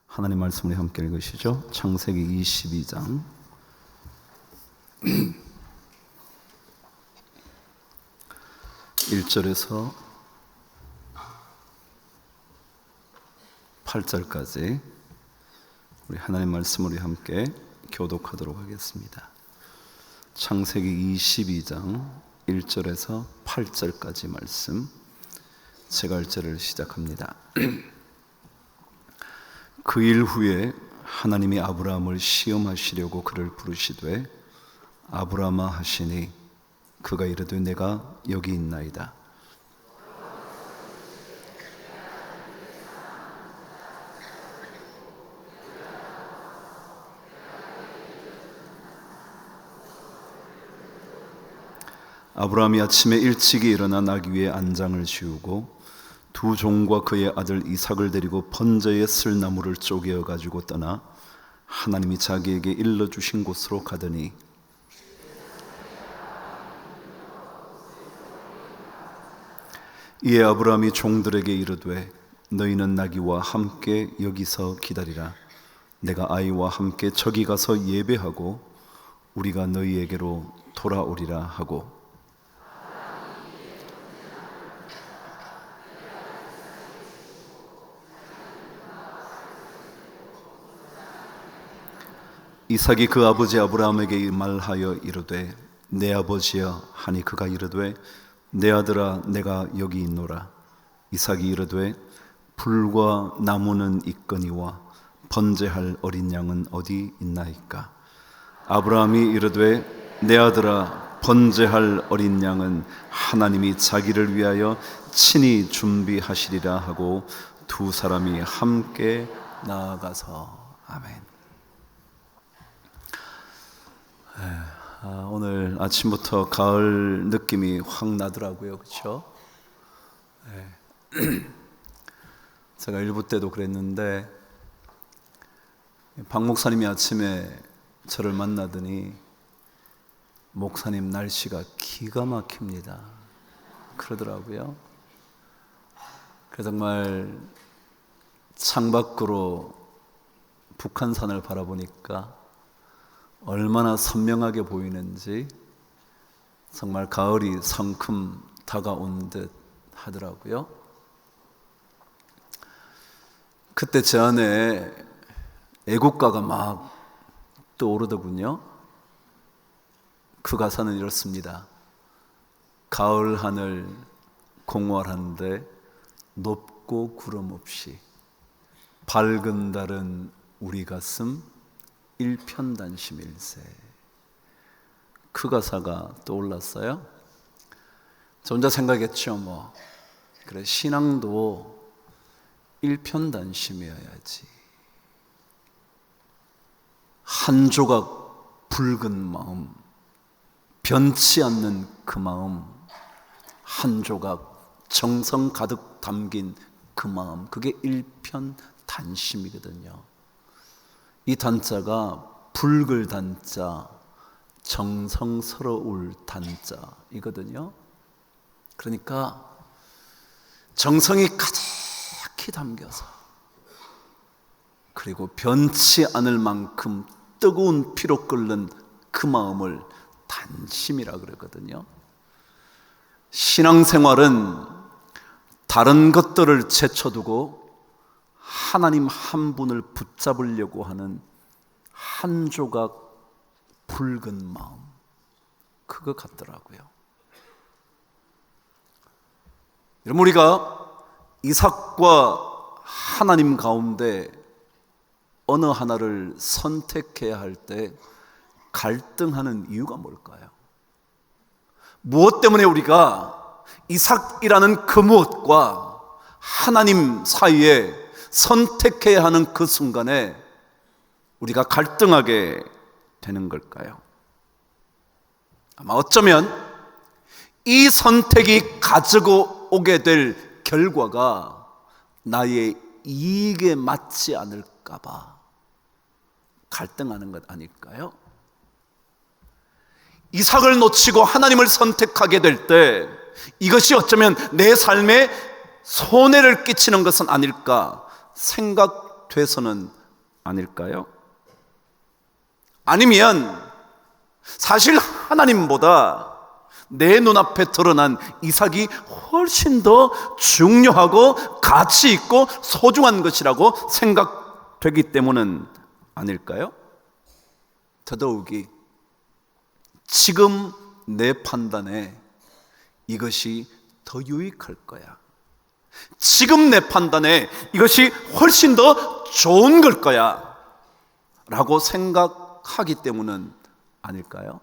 하나님 말씀을 함께 읽으시죠. 창세기 22장 1절에서 8절까지 우리 하나님 말씀을 함께 교독하도록 하겠습니다. 창세기 22장 1절에서 8절까지 말씀, 제가 1절을 시작합니다. 그 일 후에 하나님이 아브라함을 시험하시려고 그를 부르시되 아브라함아 하시니 그가 이르되 내가 여기 있나이다. 아브라함이 아침에 일찍이 일어나 나귀 위에 안장을 지우고 두 종과 그의 아들 이삭을 데리고 번제에 쓸 나무를 쪼개어 가지고 떠나 하나님이 자기에게 일러주신 곳으로 가더니 이에 아브라함이 종들에게 이르되 너희는 나귀와 함께 여기서 기다리라. 내가 아이와 함께 저기 가서 예배하고 우리가 너희에게로 돌아오리라 하고 이삭이 그 아버지 아브라함에게 말하여 이르되 내 아버지여 하니 그가 이르되 내 아들아 내가 여기 있노라. 이삭이 이르되 불과 나무는 있거니와 번제할 어린 양은 어디 있나이까. 아브라함이 이르되 내 아들아 번제할 어린 양은 하나님이 자기를 위하여 친히 준비하시리라 하고 두 사람이 함께 나아가서 아멘. 오늘 아침부터 가을 느낌이 확 나더라고요. 그렇죠? 제가 일부 때도 그랬는데 박 목사님이 아침에 저를 만나더니 목사님 날씨가 기가 막힙니다 그러더라고요. 그래서 정말 창밖으로 북한산을 바라보니까 얼마나 선명하게 보이는지 정말 가을이 성큼 다가온 듯 하더라고요. 그때 제 안에 애국가가 막 떠오르더군요. 그 가사는 이렇습니다. 가을 하늘 공활한데 높고 구름 없이 밝은 달은 우리 가슴 일편단심일세. 그 가사가 떠올랐어요. 저 혼자 생각했죠. 그래, 신앙도 일편단심이어야지. 한 조각 붉은 마음, 변치 않는 그 마음, 한 조각 정성 가득 담긴 그 마음, 그게 일편단심이거든요. 이 단자가 붉을 단자, 정성스러울 단자이거든요. 그러니까 정성이 가득히 담겨서 그리고 변치 않을 만큼 뜨거운 피로 끓는 그 마음을 단심이라 그러거든요. 신앙생활은 다른 것들을 제쳐두고 하나님 한 분을 붙잡으려고 하는 한 조각 붉은 마음, 그거 같더라고요. 여러분, 우리가 이삭과 하나님 가운데 어느 하나를 선택해야 할 때 갈등하는 이유가 뭘까요? 무엇 때문에 우리가 이삭이라는 그 무엇과 하나님 사이에 선택해야 하는 그 순간에 우리가 갈등하게 되는 걸까요? 아마 어쩌면 이 선택이 가지고 오게 될 결과가 나의 이익에 맞지 않을까 봐 갈등하는 것 아닐까요? 이삭을 놓치고 하나님을 선택하게 될 때 이것이 어쩌면 내 삶에 손해를 끼치는 것은 아닐까 생각돼서는 아닐까요? 아니면 사실 하나님보다 내 눈앞에 드러난 이삭이 훨씬 더 중요하고 가치 있고 소중한 것이라고 생각되기 때문은 아닐까요? 더더욱이 지금 내 판단에 이것이 더 유익할 거야, 지금 내 판단에 이것이 훨씬 더 좋은 걸 거야 라고 생각하기 때문은 아닐까요?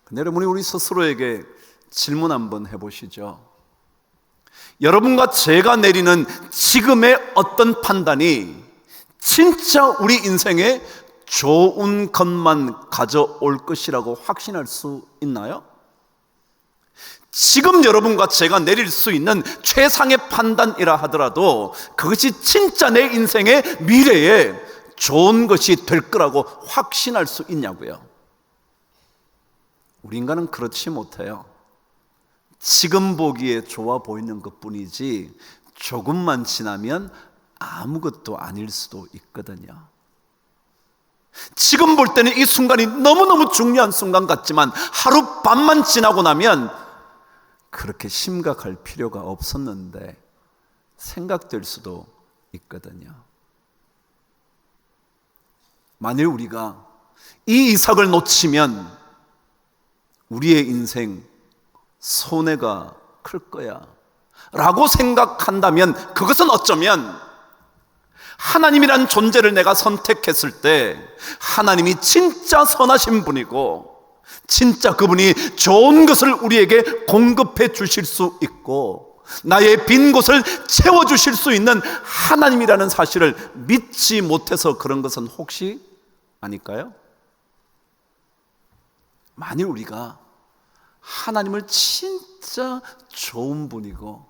근데 여러분이 우리 스스로에게 질문 한번 해보시죠. 여러분과 제가 내리는 지금의 어떤 판단이 진짜 우리 인생에 좋은 것만 가져올 것이라고 확신할 수 있나요? 지금 여러분과 제가 내릴 수 있는 최상의 판단이라 하더라도 그것이 진짜 내 인생의 미래에 좋은 것이 될 거라고 확신할 수 있냐고요? 우리 인간은 그렇지 못해요. 지금 보기에 좋아 보이는 것뿐이지 조금만 지나면 아무것도 아닐 수도 있거든요. 지금 볼 때는 이 순간이 너무너무 중요한 순간 같지만 하루 밤만 지나고 나면 그렇게 심각할 필요가 없었는데 생각될 수도 있거든요. 만일 우리가 이 이삭을 놓치면 우리의 인생 손해가 클 거야 라고 생각한다면 그것은 어쩌면 하나님이란 존재를 내가 선택했을 때 하나님이 진짜 선하신 분이고 진짜 그분이 좋은 것을 우리에게 공급해 주실 수 있고 나의 빈 곳을 채워주실 수 있는 하나님이라는 사실을 믿지 못해서 그런 것은 혹시 아닐까요? 만일 우리가 하나님을 진짜 좋은 분이고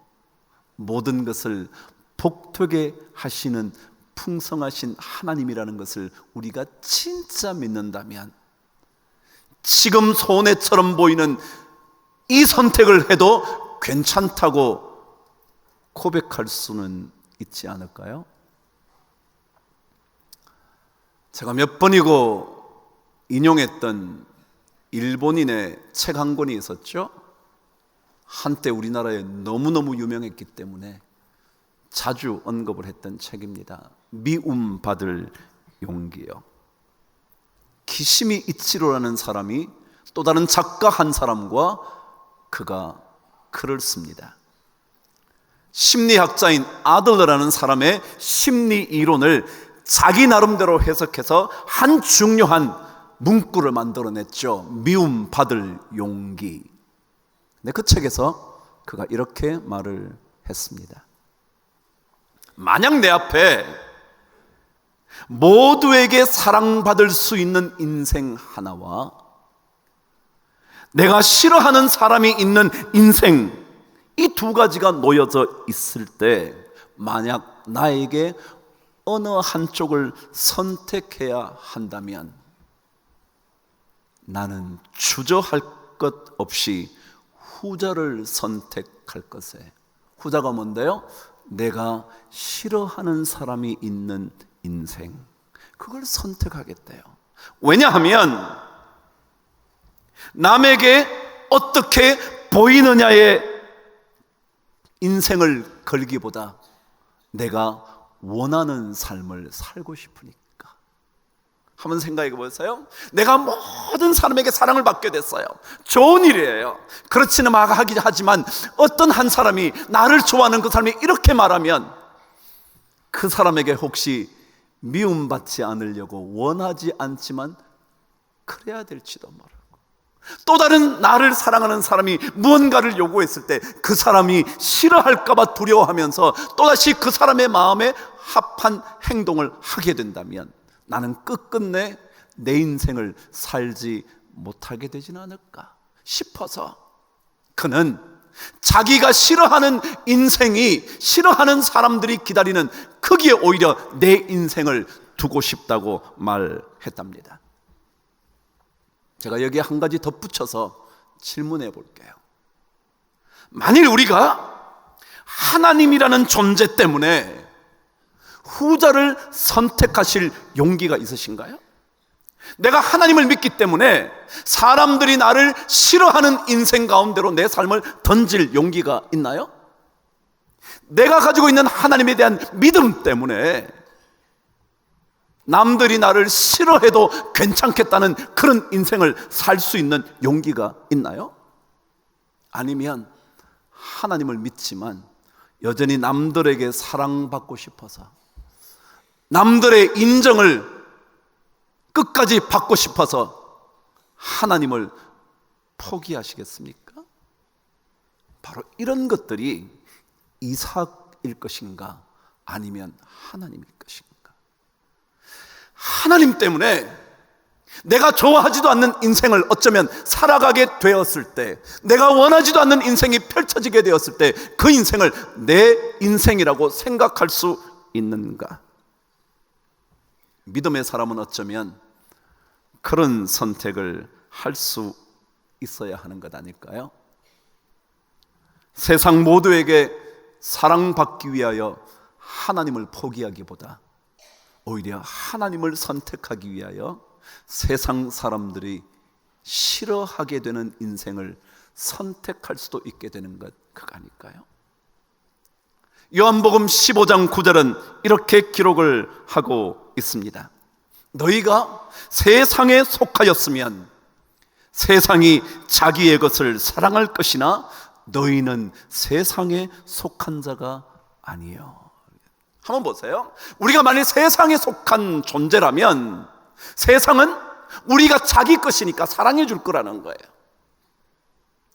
모든 것을 복되게 하시는 풍성하신 하나님이라는 것을 우리가 진짜 믿는다면 지금 손해처럼 보이는 이 선택을 해도 괜찮다고 고백할 수는 있지 않을까요? 제가 몇 번이고 인용했던 일본인의 책 한 권이 있었죠. 한때 우리나라에 너무너무 유명했기 때문에 자주 언급을 했던 책입니다. 미움받을 용기요. 기시미 이치로라는 사람이 또 다른 작가 한 사람과 그가 글을 씁니다. 심리학자인 아들러라는 사람의 심리 이론을 자기 나름대로 해석해서 한 중요한 문구를 만들어냈죠. 미움받을 용기. 근데 그 책에서 그가 이렇게 말을 했습니다. 만약 내 앞에 모두에게 사랑받을 수 있는 인생 하나와 내가 싫어하는 사람이 있는 인생, 이 두 가지가 놓여져 있을 때 만약 나에게 어느 한쪽을 선택해야 한다면 나는 주저할 것 없이 후자를 선택할 것에, 후자가 뭔데요? 내가 싫어하는 사람이 있는 인생, 그걸 선택하겠대요. 왜냐하면 남에게 어떻게 보이느냐의 인생을 걸기보다 내가 원하는 삶을 살고 싶으니까. 한번 생각해 보세요. 내가 모든 사람에게 사랑을 받게 됐어요. 좋은 일이에요. 그렇지는 하지만 어떤 한 사람이 나를 좋아하는 그 사람이 이렇게 말하면 그 사람에게 혹시 미움받지 않으려고 원하지 않지만 그래야 될지도 모르고, 또 다른 나를 사랑하는 사람이 무언가를 요구했을 때 그 사람이 싫어할까봐 두려워하면서 또다시 그 사람의 마음에 합한 행동을 하게 된다면 나는 끝끝내 내 인생을 살지 못하게 되지는 않을까 싶어서 그는 자기가 싫어하는 인생이, 싫어하는 사람들이 기다리는 거기에 오히려 내 인생을 두고 싶다고 말했답니다. 제가 여기에 한 가지 덧붙여서 질문해 볼게요. 만일 우리가 하나님이라는 존재 때문에 후자를 선택하실 용기가 있으신가요? 내가 하나님을 믿기 때문에 사람들이 나를 싫어하는 인생 가운데로 내 삶을 던질 용기가 있나요? 내가 가지고 있는 하나님에 대한 믿음 때문에 남들이 나를 싫어해도 괜찮겠다는 그런 인생을 살 수 있는 용기가 있나요? 아니면 하나님을 믿지만 여전히 남들에게 사랑받고 싶어서, 남들의 인정을 끝까지 받고 싶어서 하나님을 포기하시겠습니까? 바로 이런 것들이 이삭일 것인가 아니면 하나님일 것인가? 하나님 때문에 내가 좋아하지도 않는 인생을 어쩌면 살아가게 되었을 때, 내가 원하지도 않는 인생이 펼쳐지게 되었을 때 그 인생을 내 인생이라고 생각할 수 있는가? 믿음의 사람은 어쩌면 그런 선택을 할 수 있어야 하는 것 아닐까요? 세상 모두에게 사랑받기 위하여 하나님을 포기하기보다 오히려 하나님을 선택하기 위하여 세상 사람들이 싫어하게 되는 인생을 선택할 수도 있게 되는 것, 그거 아닐까요? 요한복음 15장 9절은 이렇게 기록을 하고 있습니다. 너희가 세상에 속하였으면 세상이 자기의 것을 사랑할 것이나 너희는 세상에 속한 자가 아니요. 한번 보세요. 우리가 만일 세상에 속한 존재라면 세상은 우리가 자기 것이니까 사랑해 줄 거라는 거예요.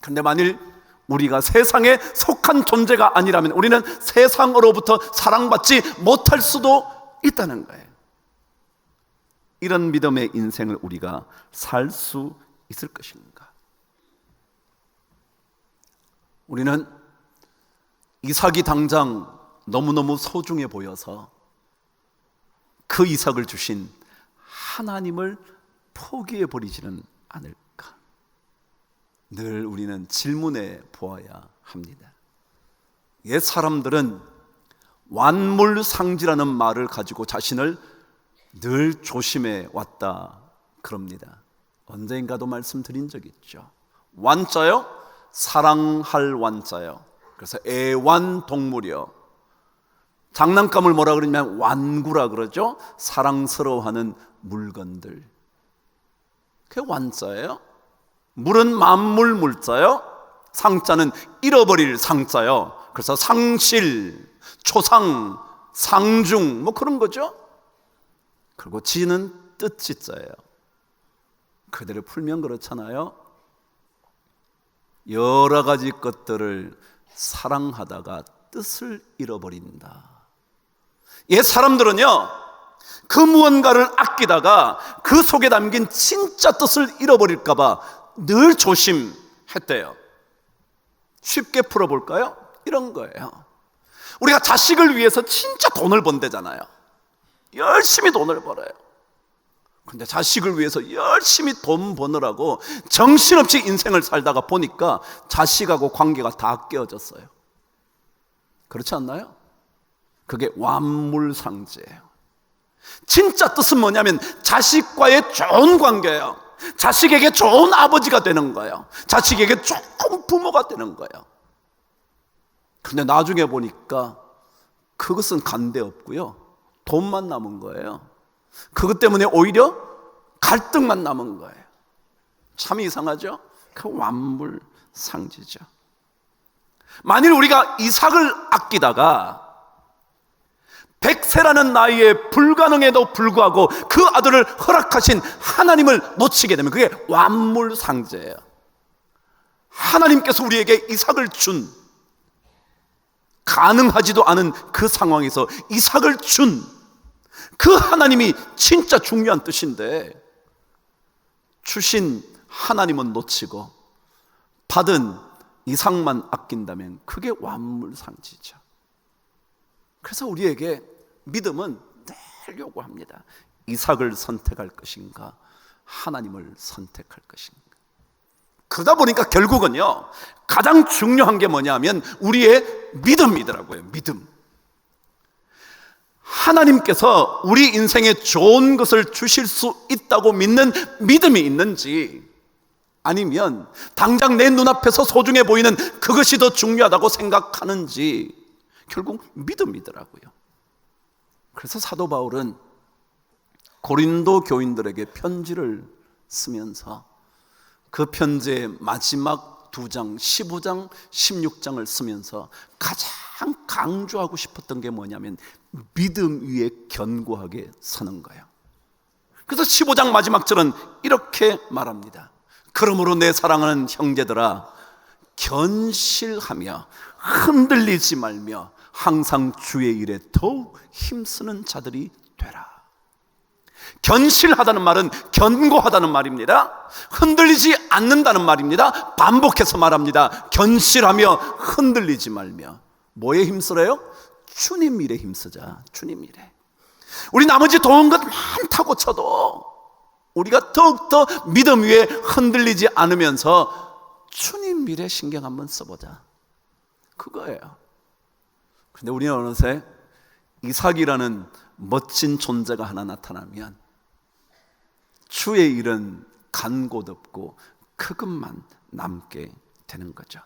그런데 만일 우리가 세상에 속한 존재가 아니라면 우리는 세상으로부터 사랑받지 못할 수도 있다는 거예요. 이런 믿음의 인생을 우리가 살 수 있을 것인가? 우리는 이삭이 당장 너무너무 소중해 보여서 그 이삭을 주신 하나님을 포기해 버리지는 않을까? 늘 우리는 질문해 보아야 합니다. 옛 사람들은 완물상지라는 말을 가지고 자신을 늘 조심해 왔다 그럽니다. 언젠가도 말씀드린 적 있죠. 완자요, 사랑할 완자요. 그래서 애완동물이요. 장난감을 뭐라 그러냐면 완구라 그러죠. 사랑스러워하는 물건들. 그게 완자예요. 물은 만물 물자요, 상자는 잃어버릴 상자요. 그래서 상실, 초상, 상중 뭐 그런 거죠. 그리고 지는 뜻지자예요. 그대로 풀면 그렇잖아요. 여러 가지 것들을 사랑하다가 뜻을 잃어버린다. 옛 사람들은요, 그 무언가를 아끼다가 그 속에 담긴 진짜 뜻을 잃어버릴까봐 늘 조심했대요. 쉽게 풀어볼까요? 이런 거예요. 우리가 자식을 위해서 진짜 돈을 번대잖아요. 열심히 돈을 벌어요. 근데 자식을 위해서 열심히 돈 버느라고 정신없이 인생을 살다가 보니까 자식하고 관계가 다 깨어졌어요. 그렇지 않나요? 그게 완물상제예요. 진짜 뜻은 뭐냐면 자식과의 좋은 관계예요. 자식에게 좋은 아버지가 되는 거예요. 자식에게 좋은 부모가 되는 거예요. 근데 나중에 보니까 그것은 간대 없고요, 돈만 남은 거예요. 그것 때문에 오히려 갈등만 남은 거예요. 참 이상하죠? 그 완물상지죠. 만일 우리가 이삭을 아끼다가 100세라는 나이에 불가능에도 불구하고 그 아들을 허락하신 하나님을 놓치게 되면 그게 완물상제예요. 하나님께서 우리에게 이삭을 준, 가능하지도 않은 그 상황에서 이삭을 준 그 하나님이 진짜 중요한 뜻인데 주신 하나님은 놓치고 받은 이삭만 아낀다면 그게 완물상지죠. 그래서 우리에게 믿음은 늘 요구합니다. 이삭을 선택할 것인가 하나님을 선택할 것인가? 그러다 보니까 결국은요, 가장 중요한 게 뭐냐면 우리의 믿음이더라고요. 믿음. 하나님께서 우리 인생에 좋은 것을 주실 수 있다고 믿는 믿음이 있는지, 아니면 당장 내 눈앞에서 소중해 보이는 그것이 더 중요하다고 생각하는지, 결국 믿음이더라고요. 그래서 사도 바울은 고린도 교인들에게 편지를 쓰면서 그 편지의 마지막 2장, 15장, 16장을 쓰면서 가장 강조하고 싶었던 게 뭐냐면 믿음 위에 견고하게 서는 거예요. 그래서 15장 마지막 절은 이렇게 말합니다. 그러므로 내 사랑하는 형제들아, 견실하며 흔들리지 말며 항상 주의 일에 더욱 힘쓰는 자들이 되라. 견실하다는 말은 견고하다는 말입니다. 흔들리지 않는다는 말입니다. 반복해서 말합니다. 견실하며 흔들리지 말며. 뭐에 힘쓰래요? 주님 일에 힘쓰자. 주님 일에. 우리 나머지 좋은 것 많다고 쳐도 우리가 더욱더 믿음 위에 흔들리지 않으면서 주님 일에 신경 한번 써보자. 그거예요. 근데 우리는 어느새 이삭이라는 멋진 존재가 하나 나타나면 주의 일은 간곳 없고 그것만 남게 되는 거죠.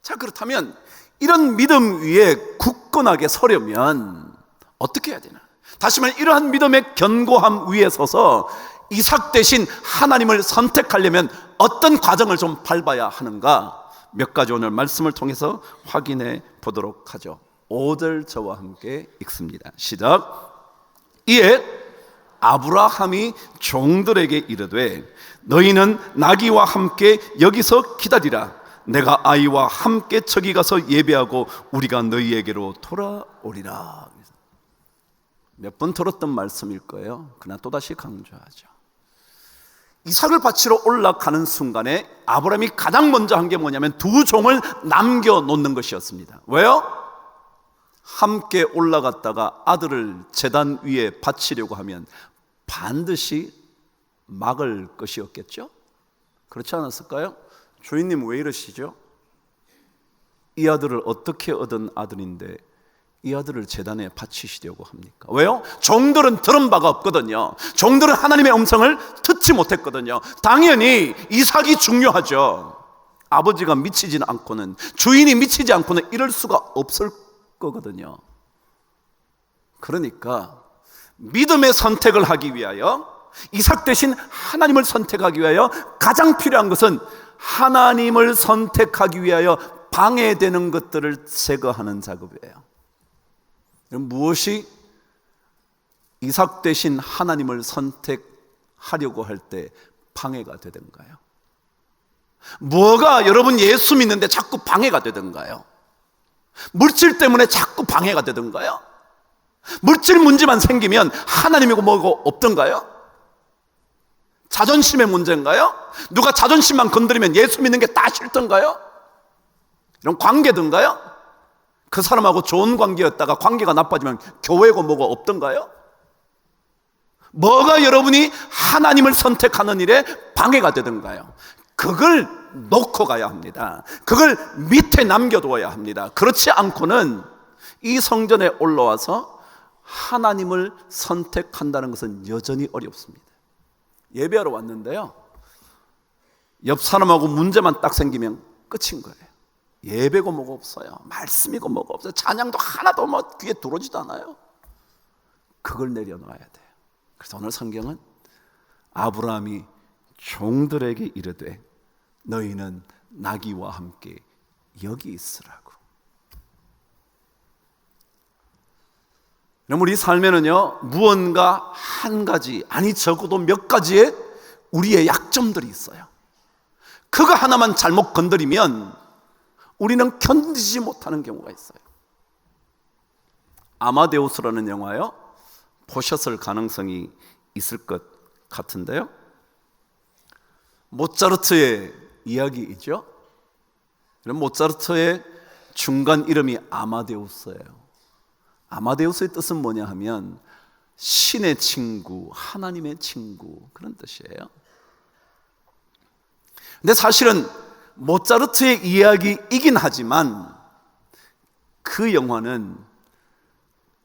자, 그렇다면 이런 믿음 위에 굳건하게 서려면 어떻게 해야 되나? 다시 말해, 이러한 믿음의 견고함 위에 서서 이삭 대신 하나님을 선택하려면 어떤 과정을 좀 밟아야 하는가? 몇 가지 오늘 말씀을 통해서 확인해 보도록 하죠. 5절 저와 함께 읽습니다. 시작. 이에 아브라함이 종들에게 이르되 너희는 나귀와 함께 여기서 기다리라. 내가 아이와 함께 저기 가서 예배하고 우리가 너희에게로 돌아오리라. 몇 번 들었던 말씀일 거예요. 그러나 또다시 강조하죠. 이삭을 바치러 올라가는 순간에 아브라함이 가장 먼저 한 게 뭐냐면 2 종을 남겨놓는 것이었습니다. 왜요? 함께 올라갔다가 아들을 제단 위에 바치려고 하면 반드시 막을 것이었겠죠? 그렇지 않았을까요? 주인님 왜 이러시죠? 이 아들을 어떻게 얻은 아들인데 이 아들을 제단에 바치시려고 합니까? 왜요? 종들은 들은 바가 없거든요. 종들은 하나님의 음성을 듣지 못했거든요. 당연히 이삭이 중요하죠. 아버지가 미치지 않고는, 주인이 미치지 않고는 이럴 수가 없을 거거든요. 그러니까 믿음의 선택을 하기 위하여, 이삭 대신 하나님을 선택하기 위하여 가장 필요한 것은 하나님을 선택하기 위하여 방해되는 것들을 제거하는 작업이에요. 무엇이 이삭 대신 하나님을 선택하려고 할 때 방해가 되던가요? 뭐가 여러분 예수 믿는데 자꾸 방해가 되던가요? 물질 때문에 자꾸 방해가 되던가요? 물질 문제만 생기면 하나님이고 뭐고 없던가요? 자존심의 문제인가요? 누가 자존심만 건드리면 예수 믿는 게 다 싫던가요? 이런 관계든가요? 그 사람하고 좋은 관계였다가 관계가 나빠지면 교회고 뭐고 없던가요? 뭐가 여러분이 하나님을 선택하는 일에 방해가 되던가요? 그걸 놓고 가야 합니다. 그걸 밑에 남겨두어야 합니다. 그렇지 않고는 이 성전에 올라와서 하나님을 선택한다는 것은 여전히 어렵습니다. 예배하러 왔는데요, 옆 사람하고 문제만 딱 생기면 끝인 거예요. 예배고 뭐가 없어요. 말씀이고 뭐가 없어요. 찬양도 하나도 뭐 귀에 들어오지도 않아요. 그걸 내려놔야 돼요. 그래서 오늘 성경은 아브라함이 종들에게 이르되 너희는 나귀와 함께 여기 있으라고. 우리 삶에는요, 무언가 한 가지, 아니 적어도 몇 가지의 우리의 약점들이 있어요. 그거 하나만 잘못 건드리면 우리는 견디지 못하는 경우가 있어요. 아마데우스라는 영화요, 보셨을 가능성이 있을 것 같은데요, 모차르트의 이야기이죠. 모차르트의 중간 이름이 아마데우스예요. 아마데우스의 뜻은 뭐냐 하면 신의 친구, 하나님의 친구, 그런 뜻이에요. 근데 사실은 모차르트의 이야기이긴 하지만 그 영화는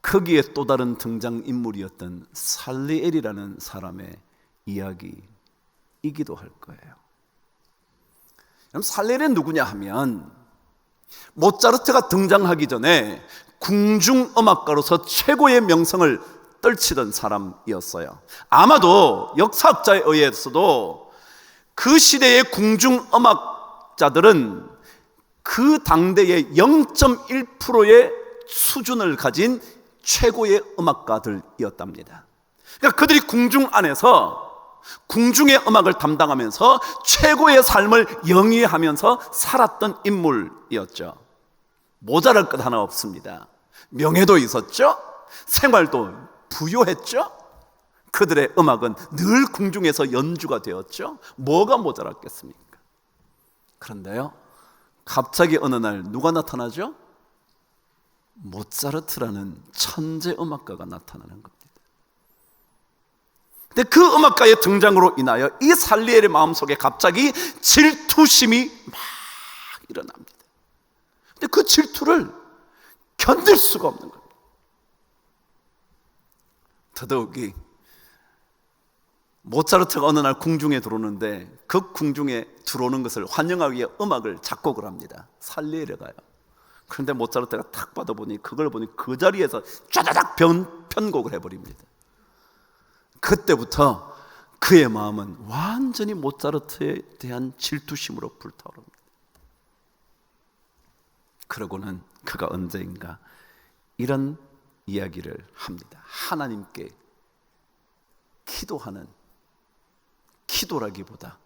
거기에 또 다른 등장인물이었던 살리엘이라는 사람의 이야기이기도 할 거예요. 그럼 살리엘은 누구냐 하면 모차르트가 등장하기 전에 궁중음악가로서 최고의 명성을 떨치던 사람이었어요. 아마도 역사학자에 의해서도 그 시대의 궁중음악자들은 그 당대의 0.1%의 수준을 가진 최고의 음악가들이었답니다. 그러니까 그들이 궁중 안에서 궁중의 음악을 담당하면서 최고의 삶을 영위하면서 살았던 인물이었죠. 모자랄 것 하나 없습니다. 명예도 있었죠. 생활도 부유했죠. 그들의 음악은 늘 궁중에서 연주가 되었죠. 뭐가 모자랐겠습니까? 그런데요, 갑자기 어느 날 누가 나타나죠? 모차르트라는 천재 음악가가 나타나는 겁니다. 근데 그 음악가의 등장으로 인하여 이 살리엘의 마음속에 갑자기 질투심이 막 일어납니다. 근데 그 질투를 견딜 수가 없는 겁니다. 더더욱이 모차르트가 어느 날 궁중에 들어오는데 그 궁중에 들어오는 것을 환영하기 위해 음악을 작곡을 합니다. 살리엘에 가요. 그런데 모차르트가 탁 받아보니 그걸 보니 그 자리에서 쫙쫙 편곡을 해버립니다. 그때부터 그의 마음은 완전히 모차르트에 대한 질투심으로 불타오릅니다. 그러고는 그가 언제인가 이런 이야기를 합니다. 하나님께 기도하는, 기도라기보다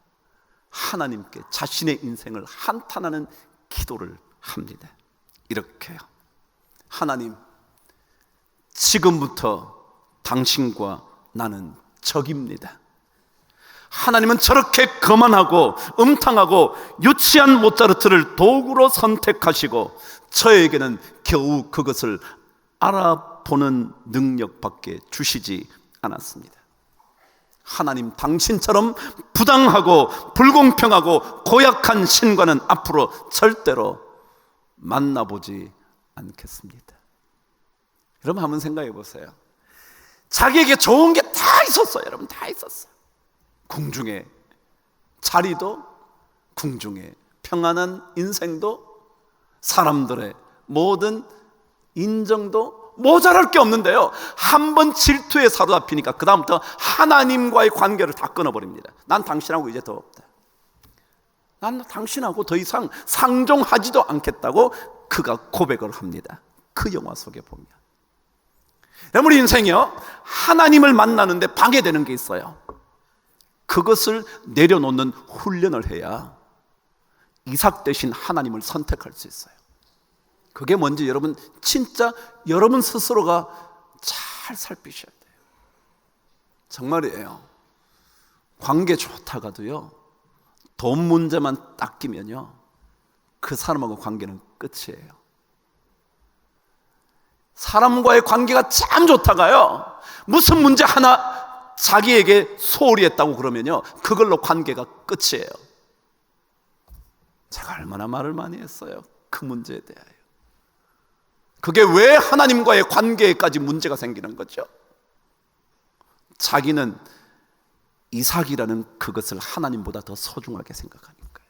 하나님께 자신의 인생을 한탄하는 기도를 합니다. 이렇게요. 하나님, 지금부터 당신과 나는 적입니다. 하나님은 저렇게 거만하고 음탕하고 유치한 모차르트를 도구로 선택하시고 저에게는 겨우 그것을 알아보는 능력밖에 주시지 않았습니다. 하나님, 당신처럼 부당하고 불공평하고 고약한 신과는 앞으로 절대로 만나보지 않겠습니다. 여러분 한번 생각해 보세요. 자기에게 좋은 게 다 있었어요. 여러분, 다 있었어요. 궁중에 자리도, 궁중에 평안한 인생도, 사람들의 모든 인정도 모자랄 게 없는데요, 한번 질투에 사로잡히니까 그 다음부터 하나님과의 관계를 다 끊어버립니다. 난 당신하고 이제 더 없다. 난 당신하고 더 이상 상종하지도 않겠다고 그가 고백을 합니다. 그 영화 속에 보면 여러분, 우리 인생이요, 하나님을 만나는데 방해되는 게 있어요. 그것을 내려놓는 훈련을 해야 이삭 대신 하나님을 선택할 수 있어요. 그게 뭔지 여러분 진짜 여러분 스스로가 잘 살피셔야 돼요. 정말이에요. 관계 좋다가도요, 돈 문제만 딱 끼면요, 그 사람하고 관계는 끝이에요. 사람과의 관계가 참 좋다가요, 무슨 문제 하나 자기에게 소홀히 했다고 그러면요, 그걸로 관계가 끝이에요. 제가 얼마나 말을 많이 했어요, 그 문제에 대하여. 그게 왜 하나님과의 관계에까지 문제가 생기는 거죠? 자기는 이삭이라는 그것을 하나님보다 더 소중하게 생각하니까요.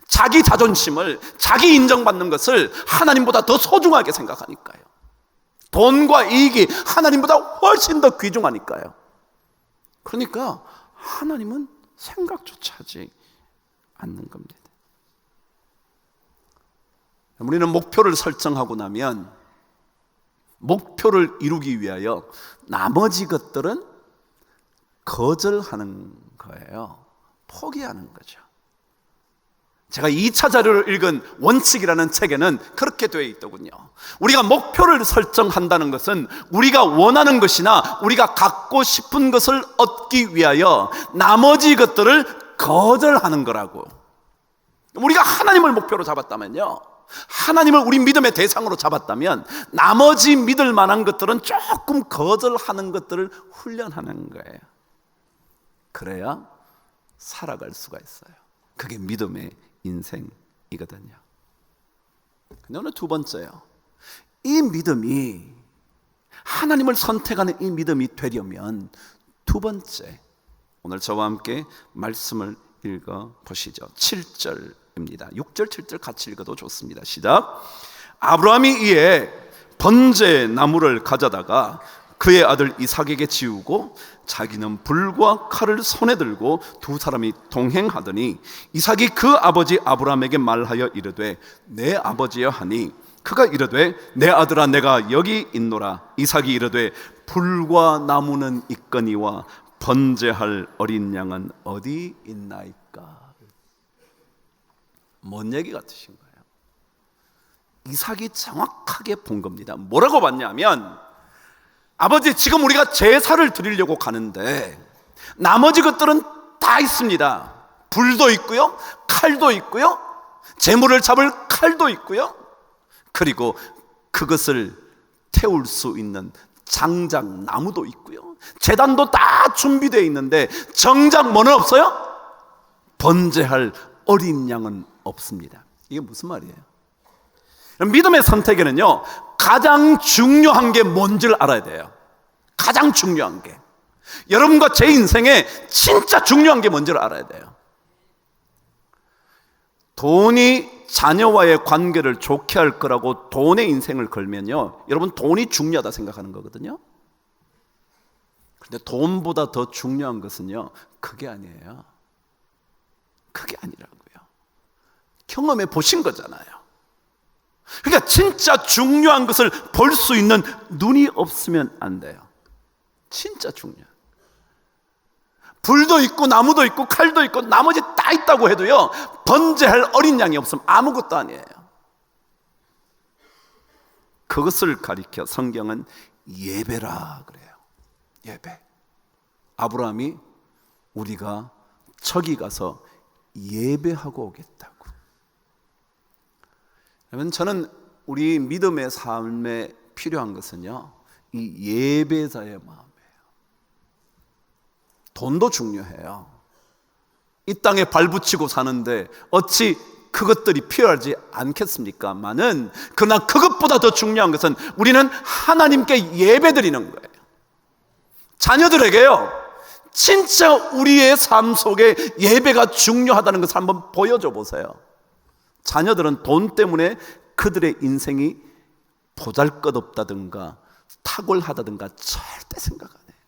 자기 자존심을, 자기 인정받는 것을 하나님보다 더 소중하게 생각하니까요. 돈과 이익이 하나님보다 훨씬 더 귀중하니까요. 그러니까 하나님은 생각조차 하지 않는 겁니다. 우리는 목표를 설정하고 나면 목표를 이루기 위하여 나머지 것들은 거절하는 거예요. 포기하는 거죠. 제가 2차 자료를 읽은 원칙이라는 책에는 그렇게 되어 있더군요. 우리가 목표를 설정한다는 것은 우리가 원하는 것이나 우리가 갖고 싶은 것을 얻기 위하여 나머지 것들을 거절하는 거라고. 우리가 하나님을 목표로 잡았다면요, 하나님을 우리 믿음의 대상으로 잡았다면 나머지 믿을 만한 것들은 조금 거절하는 것들을 훈련하는 거예요. 그래야 살아갈 수가 있어요. 그게 믿음의 인생이거든요. 근데 오늘 두 번째요, 이 믿음이, 하나님을 선택하는 이 믿음이 되려면 두 번째, 오늘 저와 함께 말씀을 읽어보시죠. 7절입니다 6절 7절 같이 읽어도 좋습니다. 시작. 아브라함이 이에 번제 나무를 가져다가 그의 아들 이삭에게 지우고 자기는 불과 칼을 손에 들고 두 사람이 동행하더니 이삭이 그 아버지 아브라함에게 말하여 이르되 내 아버지여 하니 그가 이르되 내 아들아 내가 여기 있노라. 이삭이 이르되 불과 나무는 있거니와 번제할 어린 양은 어디 있나이까. 뭔 얘기 같으신 거예요? 이삭이 정확하게 본 겁니다. 뭐라고 봤냐면, 아버지 지금 우리가 제사를 드리려고 가는데 나머지 것들은 다 있습니다. 불도 있고요, 칼도 있고요, 재물을 잡을 칼도 있고요, 그리고 그것을 태울 수 있는 장작 나무도 있고요, 제단도 다 준비되어 있는데 정작 뭐는 없어요? 번제할 어린 양은 없습니다. 이게 무슨 말이에요? 믿음의 선택에는요, 가장 중요한 게 뭔지를 알아야 돼요. 가장 중요한 게, 여러분과 제 인생에 진짜 중요한 게 뭔지를 알아야 돼요. 돈이 자녀와의 관계를 좋게 할 거라고 돈의 인생을 걸면요, 여러분 돈이 중요하다 생각하는 거거든요. 근데 돈보다 더 중요한 것은요, 그게 아니에요. 그게 아니라고요. 경험해 보신 거잖아요. 그러니까 진짜 중요한 것을 볼 수 있는 눈이 없으면 안 돼요. 진짜 중요한, 불도 있고 나무도 있고 칼도 있고 나머지 다 있다고 해도요, 번제할 어린 양이 없으면 아무것도 아니에요. 그것을 가리켜 성경은 예배라 그래요. 예배. 아브라함이 우리가 저기 가서 예배하고 오겠다고. 그러면 저는 우리 믿음의 삶에 필요한 것은요, 이 예배자의 마음이에요. 돈도 중요해요. 이 땅에 발붙이고 사는데 어찌 그것들이 필요하지 않겠습니까마는, 그러나 그것보다 더 중요한 것은 우리는 하나님께 예배드리는 거예요. 자녀들에게요, 진짜 우리의 삶 속에 예배가 중요하다는 것을 한번 보여줘 보세요. 자녀들은 돈 때문에 그들의 인생이 보잘것없다든가 탁월하다든가 절대 생각 안 해요.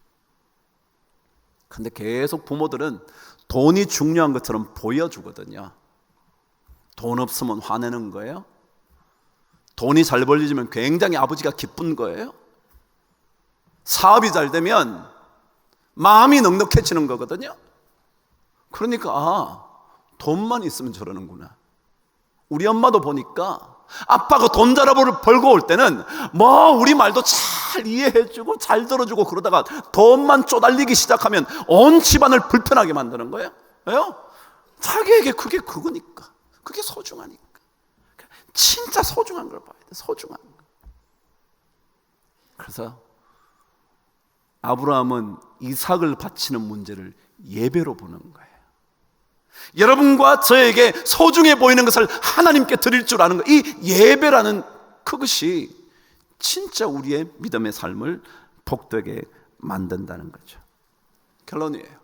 근데 계속 부모들은 돈이 중요한 것처럼 보여주거든요. 돈 없으면 화내는 거예요. 돈이 잘 벌리지면 굉장히 아버지가 기쁜 거예요. 사업이 잘 되면 마음이 넉넉해지는 거거든요. 그러니까 돈만 있으면 저러는구나. 우리 엄마도 보니까 아빠가 돈 잘 벌고 올 때는 뭐 우리 말도 잘 이해해주고 잘 들어주고, 그러다가 돈만 쪼달리기 시작하면 온 집안을 불편하게 만드는 거예요. 왜요? 자기에게 그게 그거니까, 그게 소중하니까. 진짜 소중한 걸 봐야 돼. 소중한 거. 그래서 아브라함은 이삭을 바치는 문제를 예배로 보는 거예요. 여러분과 저에게 소중해 보이는 것을 하나님께 드릴 줄 아는 것, 이 예배라는 그것이 진짜 우리의 믿음의 삶을 복되게 만든다는 거죠. 결론이에요.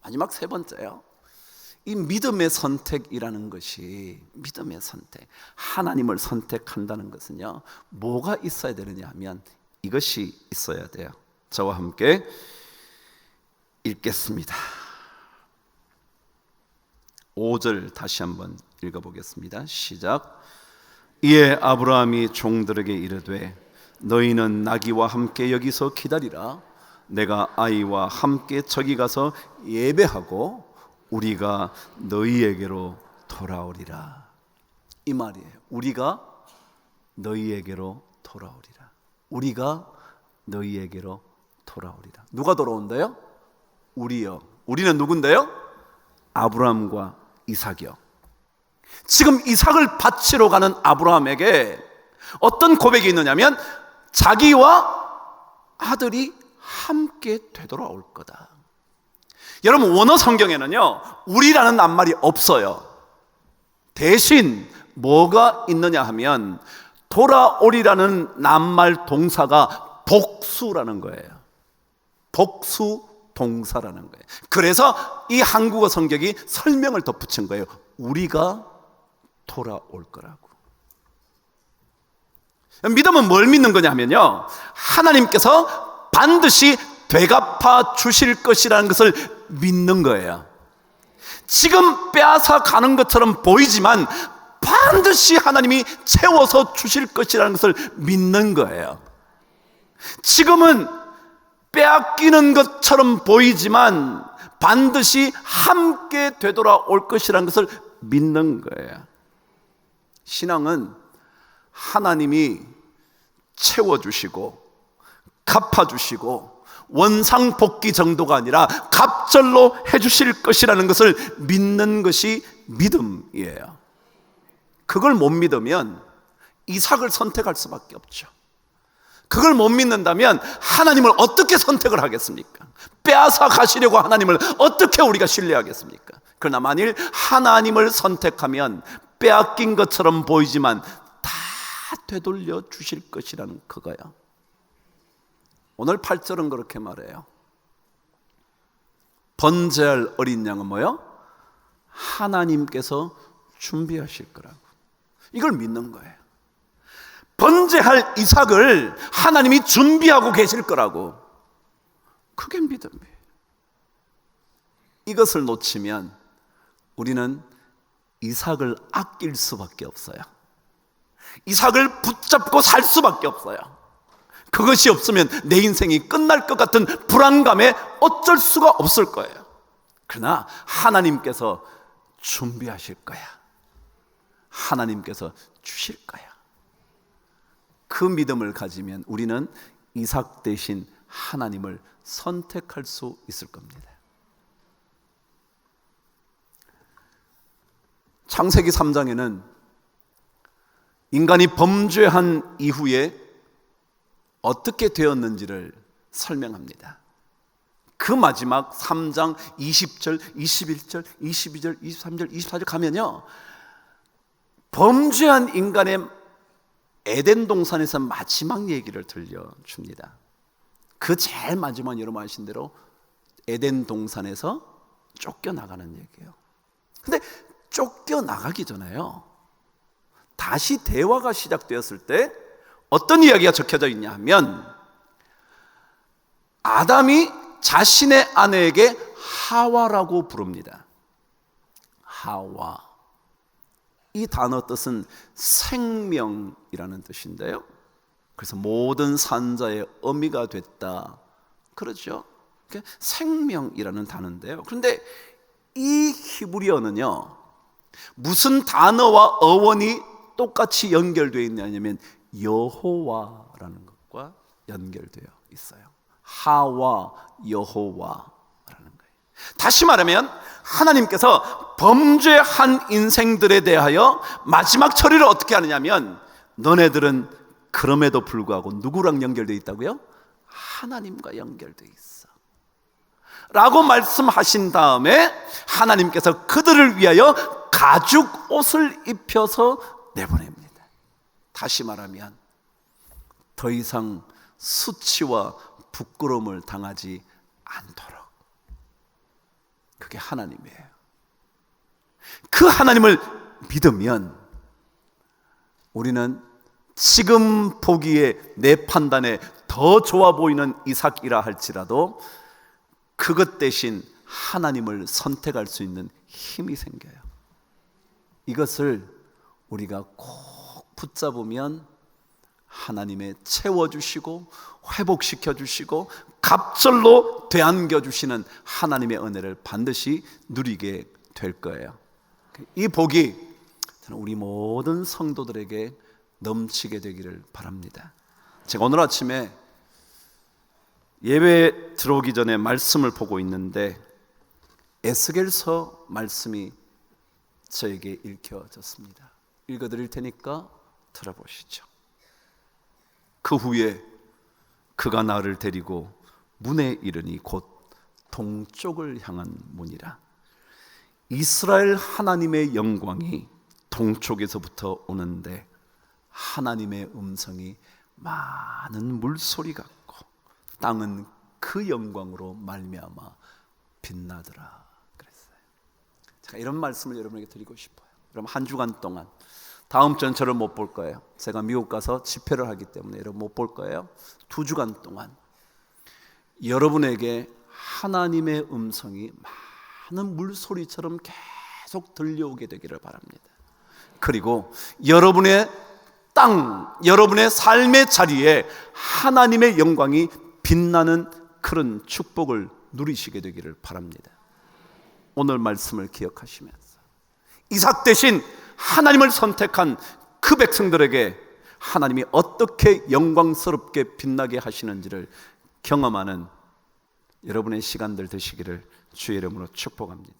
마지막 세 번째요, 이 믿음의 선택이라는 것이, 믿음의 선택, 하나님을 선택한다는 것은요, 뭐가 있어야 되느냐 하면 이것이 있어야 돼요. 저와 함께 읽겠습니다. 5절 다시 한번 읽어보겠습니다. 시작. 이에 아브라함이 종들에게 이르되 너희는 나귀와 함께 여기서 기다리라. 내가 아이와 함께 저기 가서 예배하고 우리가 너희에게로 돌아오리라. 이 말이에요. 우리가 너희에게로 돌아오리라. 우리가 너희에게로 돌아오리라. 누가 돌아온대요? 우리요. 우리는 누군데요? 아브라함과 이삭이요. 지금 이삭을 바치러 가는 아브라함에게 어떤 고백이 있느냐면 자기와 아들이 함께 되돌아올 거다. 여러분, 원어 성경에는요 우리라는 낱말이 없어요. 대신 뭐가 있느냐 하면 돌아오리라는 낱말 동사가 복수라는 거예요. 복수 동사라는 거예요. 그래서 이 한국어 성경이 설명을 덧붙인 거예요. 우리가 돌아올 거라고. 믿음은 뭘 믿는 거냐 하면요, 하나님께서 반드시 되갚아 주실 것이라는 것을 믿는 거예요. 지금 빼앗아 가는 것처럼 보이지만 반드시 하나님이 채워서 주실 것이라는 것을 믿는 거예요. 지금은 빼앗기는 것처럼 보이지만 반드시 함께 되돌아올 것이라는 것을 믿는 거예요. 신앙은 하나님이 채워주시고 갚아주시고 원상복귀 정도가 아니라 갑절로 해주실 것이라는 것을 믿는 것이 믿음이에요. 그걸 못 믿으면 이삭을 선택할 수밖에 없죠. 그걸 못 믿는다면 하나님을 어떻게 선택을 하겠습니까? 빼앗아 가시려고 하나님을 어떻게 우리가 신뢰하겠습니까? 그러나 만일 하나님을 선택하면 빼앗긴 것처럼 보이지만 다 되돌려 주실 것이라는 그거야. 오늘 8절은 그렇게 말해요. 번제할 어린 양은 뭐요? 하나님께서 준비하실 거라고. 이걸 믿는 거예요. 번제할 이삭을 하나님이 준비하고 계실 거라고. 그게 믿음이에요. 이것을 놓치면 우리는 이삭을 아낄 수밖에 없어요. 이삭을 붙잡고 살 수밖에 없어요. 그것이 없으면 내 인생이 끝날 것 같은 불안감에 어쩔 수가 없을 거예요. 그러나 하나님께서 준비하실 거야. 하나님께서 주실 거야. 그 믿음을 가지면 우리는 이삭 대신 하나님을 선택할 수 있을 겁니다. 창세기 3장에는 인간이 범죄한 이후에 어떻게 되었는지를 설명합니다. 그 마지막 3장 20절, 21절, 22절, 23절, 24절 가면요, 범죄한 인간의 에덴 동산에서 마지막 얘기를 들려줍니다. 그 제일 마지막 여러분 아시는 대로 에덴 동산에서 쫓겨나가는 얘기예요. 근데 쫓겨나가기 전에요, 다시 대화가 시작되었을 때 어떤 이야기가 적혀져 있냐 하면 아담이 자신의 아내에게 하와라고 부릅니다. 하와. 이 단어 뜻은 생명이라는 뜻인데요, 그래서 모든 산자의 어미가 됐다 그러죠. 생명이라는 단어인데요, 그런데 이 히브리어는요 무슨 단어와 어원이 똑같이 연결되어 있냐면 여호와라는 것과 연결되어 있어요. 하와 여호와라는 거예요. 다시 말하면 하나님께서 범죄한 인생들에 대하여 마지막 처리를 어떻게 하느냐면, 너네들은 그럼에도 불구하고 누구랑 연결되어 있다고요? 하나님과 연결되어 있어 라고 말씀하신 다음에 하나님께서 그들을 위하여 가죽 옷을 입혀서 내보냅니다. 다시 말하면 더 이상 수치와 부끄러움을 당하지 않도록. 그게 하나님이에요. 그 하나님을 믿으면 우리는 지금 보기에 내 판단에 더 좋아 보이는 이삭이라 할지라도 그것 대신 하나님을 선택할 수 있는 힘이 생겨요. 이것을 우리가 꼭 붙잡으면 하나님의 채워주시고 회복시켜주시고 갑절로 되안겨주시는 하나님의 은혜를 반드시 누리게 될 거예요. 이 복이 우리 모든 성도들에게 넘치게 되기를 바랍니다. 제가 오늘 아침에 예배 들어오기 전에 말씀을 보고 있는데 에스겔서 말씀이 저에게 읽혀졌습니다. 읽어드릴 테니까 들어보시죠. 그 후에 그가 나를 데리고 문에 이르니 곧 동쪽을 향한 문이라. 이스라엘 하나님의 영광이 동쪽에서부터 오는데 하나님의 음성이 많은 물소리 같고 땅은 그 영광으로 말미암아 빛나더라 그랬어요. 제가 이런 말씀을 여러분에게 드리고 싶어요. 여러분 한 주간 동안, 다음 주는 저를 못 볼 거예요. 제가 미국 가서 집회를 하기 때문에 여러분 못 볼 거예요. 2주간 동안 여러분에게 하나님의 음성이 많은 물소리처럼 계속 들려오게 되기를 바랍니다. 그리고 여러분의 땅, 여러분의 삶의 자리에 하나님의 영광이 빛나는 그런 축복을 누리시게 되기를 바랍니다. 오늘 말씀을 기억하시면서 이삭 대신 하나님을 선택한 그 백성들에게 하나님이 어떻게 영광스럽게 빛나게 하시는지를 경험하는 여러분의 시간들 되시기를 주의 이름으로 축복합니다.